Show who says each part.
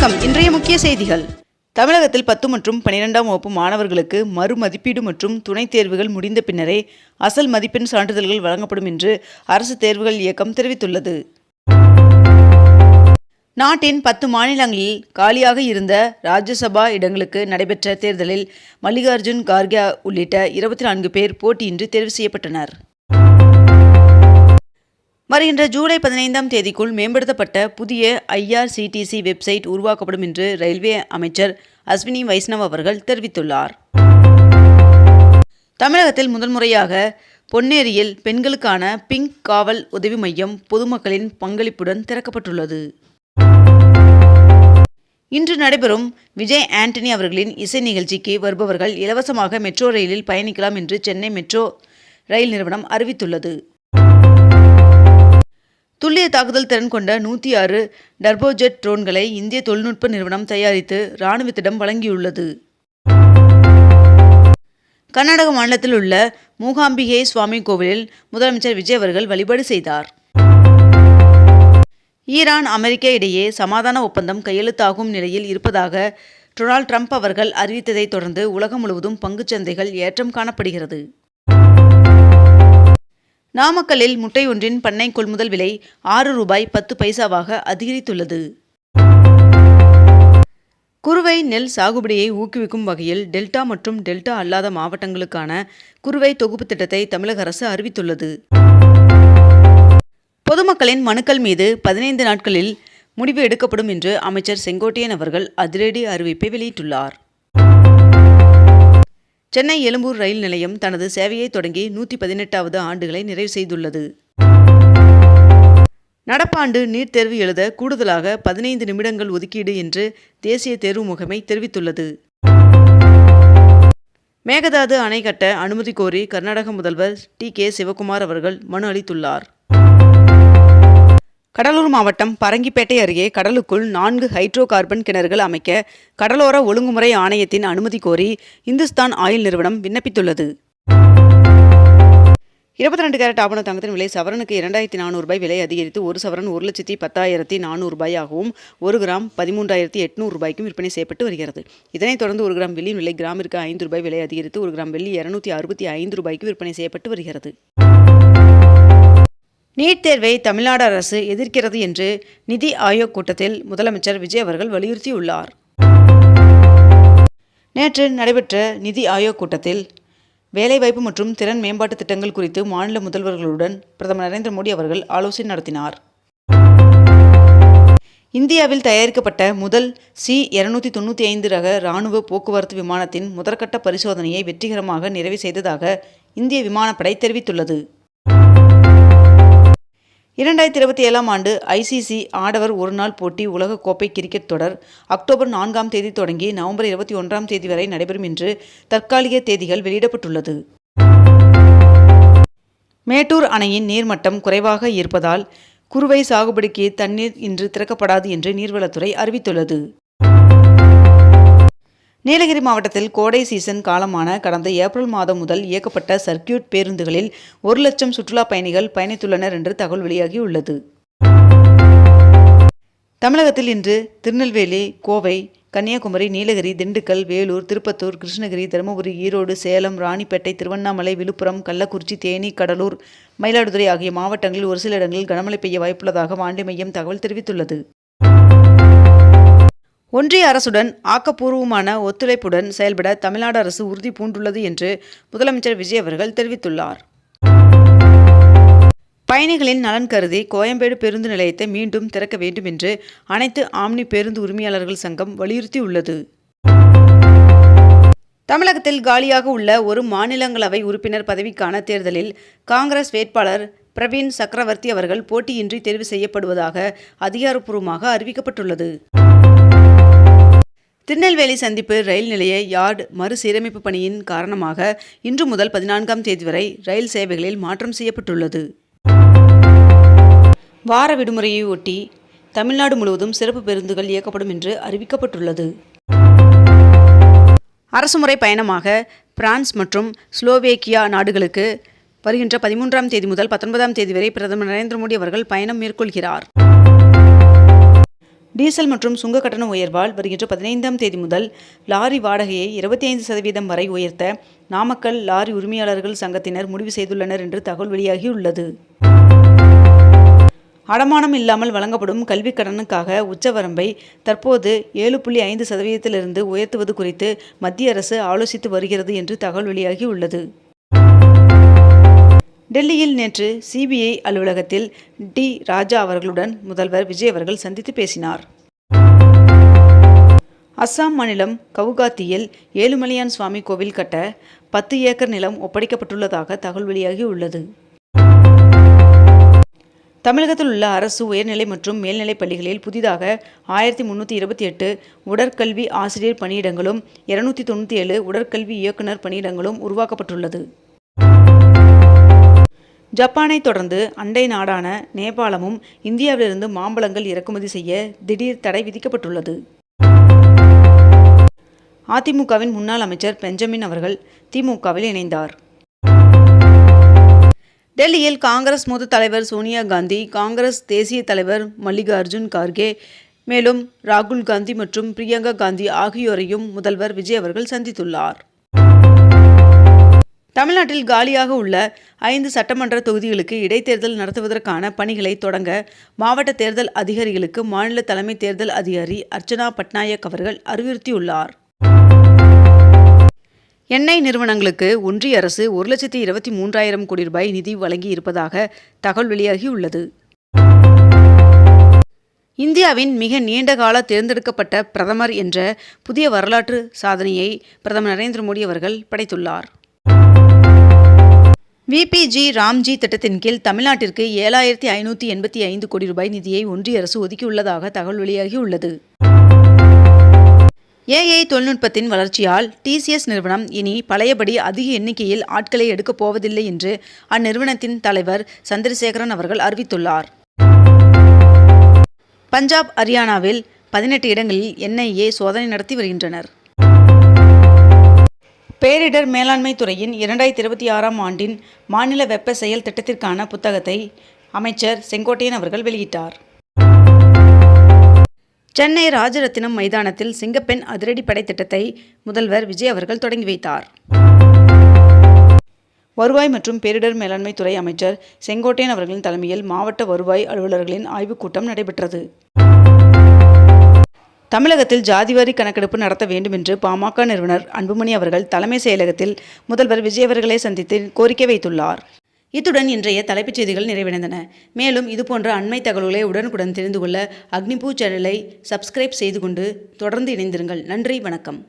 Speaker 1: வணக்கம். இன்றைய முக்கிய செய்திகள். தமிழகத்தில் 10 மற்றும் 12ஆம் வகுப்பு மாணவர்களுக்கு மறுமதிப்பீடு மற்றும் துணைத் தேர்வுகள் முடிந்த பின்னரே அசல் மதிப்பெண் சான்றிதழ்கள் வழங்கப்படும் என்று அரசு தேர்வுகள் இயக்கம் தெரிவித்துள்ளது. நாட்டின் 10 மாநிலங்களில் காலியாக இருந்த ராஜ்யசபா இடங்களுக்கு நடைபெற்ற தேர்தலில் மல்லிகார்ஜுன் கார்கே உள்ளிட்ட 24 பேர் போட்டியின்றி தேர்வு செய்யப்பட்டனர். வருகின்ற ஜூலை 15ஆம் தேதிக்குள் மேம்படுத்தப்பட்ட புதிய IRCTC வெப்சைட் உருவாக்கப்படும் என்று ரயில்வே அமைச்சர் அஸ்வினி வைஷ்ணவ் அவர்கள் தெரிவித்துள்ளார். தமிழகத்தில் முதல் முறையாக பொன்னேரியில் பெண்களுக்கான பிங்க் காவல் உதவி மையம் பொதுமக்களின் பங்களிப்புடன் திறக்கப்பட்டுள்ளது. இன்று நடைபெறும் விஜய் ஆண்டனி அவர்களின் இசை நிகழ்ச்சிக்கு வருபவர்கள் இலவசமாக மெட்ரோ ரயிலில் பயணிக்கலாம் என்று சென்னை மெட்ரோ ரயில் நிறுவனம் அறிவித்துள்ளது. துல்லிய தாக்குதல் திறன் கொண்ட 106 டர்போஜெட் ட்ரோன்களை இந்திய தொழில்நுட்ப நிறுவனம் தயாரித்து இராணுவத்திடம் வழங்கியுள்ளது. கர்நாடக மாநிலத்தில் உள்ள மூகாம்பிகை சுவாமி கோவிலில் முதலமைச்சர் விஜய் அவர்கள் வழிபாடு செய்தார். ஈரான் அமெரிக்க இடையே சமாதான ஒப்பந்தம் கையெழுத்தாகும் நிலையில் இருப்பதாக டொனால்ட் ட்ரம்ப் அவர்கள் அறிவித்ததை தொடர்ந்து உலகம் முழுவதும் பங்குச்சந்தைகள் ஏற்றம் காணப்படுகிறது. நாமக்கல்லில் முட்டை ஒன்றின் பண்ணை கொள்முதல் விலை ₹6.10 அதிகரித்துள்ளது. குறுவை நெல் சாகுபடியை ஊக்குவிக்கும் வகையில் டெல்டா மற்றும் டெல்டா அல்லாத மாவட்டங்களுக்கான குறுவை தொகுப்பு திட்டத்தை தமிழக அரசு அறிவித்துள்ளது. பொதுமக்களின் மனுக்கள் மீது 15 நாட்களில் முடிவு எடுக்கப்படும் என்று அமைச்சர் செங்கோட்டையன் அவர்கள் அதிரடி அறிவிப்பை வெளியிட்டுள்ளார். சென்னை எழும்பூர் ரயில் நிலையம் தனது சேவையை தொடங்கி 118வது ஆண்டுகளை நிறைவு செய்துள்ளது. நடப்பாண்டு நீட் தேர்வு எழுத கூடுதலாக 15 நிமிடங்கள் ஒதுக்கீடு என்று தேசிய தேர்வு முகமை தெரிவித்துள்ளது. மேகதாது அணை கட்ட அனுமதி கோரி கர்நாடக முதல்வர் TK சிவகுமார் அவர்கள் மனு அளித்துள்ளார். கடலூர் மாவட்டம் பரங்கிப்பேட்டை அருகே கடலுக்குள் 4 ஹைட்ரோ கார்பன் கிணறுகள் அமைக்க கடலோர ஒழுங்குமுறை ஆணையத்தின் அனுமதி கோரி இந்துஸ்தான் ஆயில் நிறுவனம் விண்ணப்பித்துள்ளது. 22 கேரட் ஆபண தங்கத்தின் விலை சவரனுக்கு ₹2400 விலை அதிகரித்து ஒரு சவரன் ₹1,10,400 ஆகவும் 1 கிராம் ₹13,800 விற்பனை செய்யப்பட்டு வருகிறது. இதனைத் தொடர்ந்து 1 கிராம் வெள்ளியின் விலை கிராமிற்கு ₹5 விலை அதிகரித்து 1 கிராம் வெள்ளி ₹265 விற்பனை செய்யப்பட்டு வருகிறது. நீட் தேர்வை தமிழ்நாடு அரசு எதிர்க்கிறது என்று நிதி ஆயோக் கூட்டத்தில் முதலமைச்சர் விஜய் அவர்கள் வலியுறுத்தியுள்ளார். நேற்று நடைபெற்ற நிதி ஆயோக் கூட்டத்தில் வேலைவாய்ப்பு மற்றும் திறன் மேம்பாட்டு திட்டங்கள் குறித்து மாநில முதல்வர்களுடன் பிரதமர் நரேந்திர மோடி அவர்கள் ஆலோசனை நடத்தினார். இந்தியாவில் தயாரிக்கப்பட்ட முதல் C-295 ரக இராணுவ போக்குவரத்து விமானத்தின் முதற்கட்ட பரிசோதனையை வெற்றிகரமாக நிறைவு செய்ததாக இந்திய விமானப்படை தெரிவித்துள்ளது. 2027ஆம் ஆண்டு ICC ஆடவர் ஒருநாள் போட்டி உலகக்கோப்பை கிரிக்கெட் தொடர் அக்டோபர் 4ஆம் தேதி தொடங்கி நவம்பர் 21ஆம் தேதி வரை நடைபெறும் என்று தற்காலிக தேதிகள் வெளியிடப்பட்டுள்ளது. மேட்டூர் அணையின் நீர்மட்டம் குறைவாக இருப்பதால் குறுவை சாகுபடிக்கு தண்ணீர் இன்று திறக்கப்படாது என்று நீர்வளத்துறை அறிவித்துள்ளது. நீலகிரி மாவட்டத்தில் கோடை சீசன் காலமான கடந்த ஏப்ரல் மாதம் முதல் இயக்கப்பட்ட சர்க்கியூட் பேருந்துகளில் 1 லட்சம் சுற்றுலா பயணிகள் பயணித்துள்ளனர் என்று தகவல் வெளியாகியுள்ளது. தமிழகத்தில் இன்று திருநெல்வேலி, கோவை, கன்னியாகுமரி, நீலகிரி, திண்டுக்கல், வேலூர், திருப்பத்தூர், கிருஷ்ணகிரி, தருமபுரி, ஈரோடு, சேலம், ராணிப்பேட்டை, திருவண்ணாமலை, விழுப்புரம், கள்ளக்குறிச்சி, தேனி, கடலூர், மயிலாடுதுறை ஆகிய மாவட்டங்களில் ஒரு சில இடங்களில் கனமழை பெய்ய வாய்ப்புள்ளதாக வானிலை மையம் தகவல் தெரிவித்துள்ளது. ஒன்றிய அரசுடன் ஆக்கப்பூர்வமான ஒத்துழைப்புடன் செயல்பட தமிழ்நாடு அரசு உறுதி பூண்டுள்ளது என்று முதலமைச்சர் விஜய் அவர்கள் தெரிவித்துள்ளார். பயணிகளின் நலன் கருதி கோயம்பேடு பேருந்து நிலையத்தை மீண்டும் திறக்க வேண்டும் என்று அனைத்து ஆம்னி பேருந்து உரிமையாளர்கள் சங்கம் வலியுறுத்தியுள்ளது. தமிழகத்தில் காலியாக உள்ள ஒரு மாநிலங்களவை உறுப்பினர் பதவிக்கான தேர்தலில் காங்கிரஸ் வேட்பாளர் பிரவீன் சக்கரவர்த்தி அவர்கள் போட்டியின்றி தேர்வு செய்யப்படுவதாக அதிகாரப்பூர்வமாக அறிவிக்கப்பட்டுள்ளது. திருநெல்வேலி சந்திப்பு ரயில் நிலைய யார்டு மறுசீரமைப்பு பணியின் காரணமாக இன்று முதல் 14ஆம் தேதி வரை ரயில் சேவைகளில் மாற்றம் செய்யப்பட்டுள்ளது. வார விடுமுறையை ஒட்டி தமிழ்நாடு முழுவதும் சிறப்பு பேருந்துகள் இயக்கப்படும் என்று அறிவிக்கப்பட்டுள்ளது. அரசுமுறை பயணமாக பிரான்ஸ் மற்றும் ஸ்லோவேக்கியா நாடுகளுக்கு வருகின்ற 13ஆம் தேதி முதல் 19ஆம் தேதி வரை பிரதமர் நரேந்திர மோடி அவர்கள் பயணம் மேற்கொள்கிறார். டீசல் மற்றும் சுங்க கட்டண உயர்வால் வருகின்ற 15ஆம் தேதி முதல் லாரி வாடகையை 25% வரை உயர்த்த நாமக்கல் லாரி உரிமையாளர்கள் சங்கத்தினர் முடிவு செய்துள்ளனர் என்று தகவல் வெளியாகியுள்ளது. அடமானம் இல்லாமல் வழங்கப்படும் கல்விக் கடனுக்காக உச்சவரம்பை தற்போது 7.5% உயர்த்துவது குறித்து மத்திய அரசு ஆலோசித்து வருகிறது என்று தகவல் வெளியாகியுள்ளது. டெல்லியில் நேற்று சிபிஐ அலுவலகத்தில் டி. ராஜா அவர்களுடன் முதல்வர் விஜய் அவர்கள் சந்தித்து பேசினார். அஸ்ஸாம் மாநிலம் கவுகாத்தியில் ஏழுமலையான் சுவாமி கோவில் கட்ட 10 ஏக்கர் நிலம் ஒப்படைக்கப்பட்டுள்ளதாக தகவல் வெளியாகியுள்ளது. தமிழகத்தில் உள்ள அரசு உயர்நிலை மற்றும் மேல்நிலைப் பள்ளிகளில் புதிதாக 1328 உடற்கல்வி ஆசிரியர் பணியிடங்களும் 297 உடற்கல்வி இயக்குனர் பணியிடங்களும் உருவாக்கப்பட்டுள்ளது. ஜப்பானை தொடர்ந்து அண்டை நாடான நேபாளமும் இந்தியாவிலிருந்து மாம்பழங்கள் இறக்குமதி செய்ய திடீர் தடை விதிக்கப்பட்டுள்ளது. அதிமுகவின் முன்னாள் அமைச்சர் பெஞ்சமின் அவர்கள் திமுகவில் இணைந்தார். டெல்லியில் காங்கிரஸ் மூத்த தலைவர் சோனியா காந்தி, காங்கிரஸ் தேசிய தலைவர் மல்லிகார்ஜுன் கார்கே, மேலும் ராகுல் காந்தி மற்றும் பிரியங்கா காந்தி ஆகியோரையும் முதல்வர் விஜய் அவர்கள் சந்தித்துள்ளார். தமிழ்நாட்டில் காலியாக உள்ள 5 சட்டமன்ற தொகுதிகளுக்கு இடைத்தேர்தல் நடத்துவதற்கான பணிகளை தொடங்க மாவட்ட தேர்தல் அதிகாரிகளுக்கு மாநில தலைமை தேர்தல் அதிகாரி அர்ச்சனா பட்நாயக் அவர்கள் அறிவுறுத்தியுள்ளார். எண்ணெய் நிறுவனங்களுக்கு ஒன்றிய அரசு 1,23,000 கோடி ரூபாய் நிதி வழங்கி இருப்பதாக தகவல் வெளியாகியுள்ளது. இந்தியாவின் மிக நீண்டகால தேர்ந்தெடுக்கப்பட்ட பிரதமர் என்ற புதிய வரலாற்று சாதனையை பிரதமர் நரேந்திர மோடி அவர்கள் படைத்துள்ளார். விபிஜி ராம்ஜி திட்டத்தின் கீழ் தமிழ்நாட்டிற்கு 7,585 கோடி ரூபாய் நிதியை ஒன்றிய அரசு ஒதுக்கியுள்ளதாக தகவல் வெளியாகியுள்ளது. ஏஐ தொழில்நுட்பத்தின் வளர்ச்சியால் டிசிஎஸ் நிறுவனம் இனி பழையபடி அதிக எண்ணிக்கையில் ஆட்களை எடுக்கப் போவதில்லை என்று அந்நிறுவனத்தின் தலைவர் சந்திரசேகரன் அவர்கள் அறிவித்துள்ளார். பஞ்சாப், ஹரியானாவில் 18 இடங்களில் என்ஐஏ சோதனை நடத்தி வருகின்றனர். பேரிடர் மேலாண்மை துறையின் 2026ஆம் ஆண்டின் மாநில வெப்ப செயல் திட்டத்திற்கான புத்தகத்தை அமைச்சர் செங்கோட்டையன் அவர்கள் வெளியிட்டார். சென்னை ராஜரத்தினம் மைதானத்தில் சிங்கப்பெண் அதிரடிப்படை திட்டத்தை முதல்வர் விஜய் அவர்கள் தொடங்கி வைத்தார். வருவாய் மற்றும் பேரிடர் மேலாண்மை துறை அமைச்சர் செங்கோட்டையன் அவர்களின் தலைமையில் மாவட்ட வருவாய் அலுவலர்களின் ஆய்வுக் கூட்டம் நடைபெற்றது. தமிழகத்தில் ஜாதிவாரி கணக்கெடுப்பு நடத்த வேண்டும் என்று பாமக நிறுவனர் அன்புமணி அவர்கள் தலைமை செயலகத்தில் முதல்வர் விஜய் அவர்களை சந்தித்து கோரிக்கை வைத்துள்ளார். இத்துடன் இன்றைய தலைப்புச் செய்திகள் நிறைவடைந்தன. மேலும் இதுபோன்ற அண்மை தகவல்களை உடனுக்குடன் தெரிந்து கொள்ள அக்னிபூ சேனலை சப்ஸ்கிரைப் செய்து கொண்டு தொடர்ந்து இணைந்திருங்கள். நன்றி, வணக்கம்.